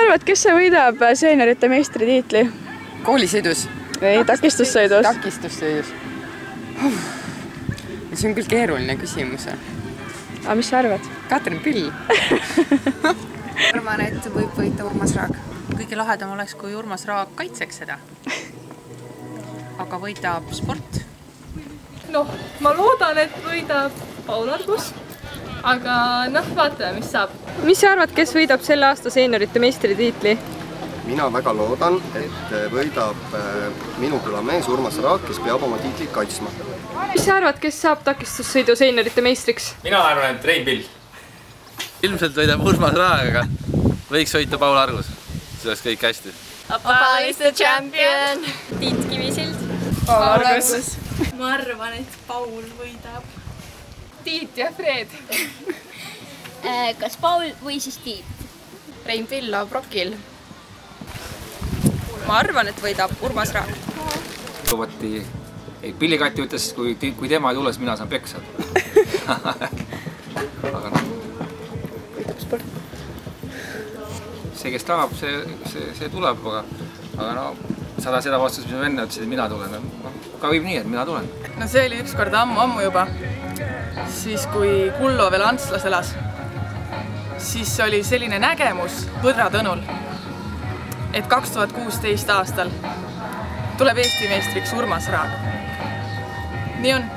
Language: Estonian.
arvad, kes see võidab seeniorite meistritiitli? Koolisõidus? Ei, takistussõidus. Takistussõidus. See on küll keeruline küsimus. Aga mis sa arvad? Katrin Pill. Arvan, et võib võita Urmas Raag. Kõige lahedam oleks, kui Urmas Raag kaitseks seda. Aga võidab sport. Noh, ma loodan, et võidab Paul Argus. Aga vaatame, mis saab. Mis sa arvad, kes võidab selle aasta seeniorite meistritiitli? Mina väga loodan, et võidab minu küla mees Urmas Raag, kes peab oma tiitlit kaitsma. Mis sa arvad, kes saab takistussõidu seeniorite meistriks? Mina arvan, et Rein Pill. Ilmselt võidab Urmas Raag, aga võiks võita Paul Argus. See oleks kõik hästi. Paul is the champion! Tiit Kivisild. Paul Argus. Ma arvan, et Paul võidab. Tiit ja Fred. Kas Paul või siis Tiit? Rein Pill on Brokil. Ma arvan, et võidab Urmas Raag. Pillikati ütles, kui tema ei tule, siis mina saan peksa. Aga Võidab sport. See, kes tahab, see tuleb, aga seda vastus, mis ma enne ütlesin, et mina tulen. Ka võib nii, et mina tulen. No see oli ükskord ammu juba. Siis kui Kullo veel Antslas elas, siis oli selline nägemus Põdra Tõnul, et 2016 aastal tuleb Eesti meistriks Urmas Raag. Nii on.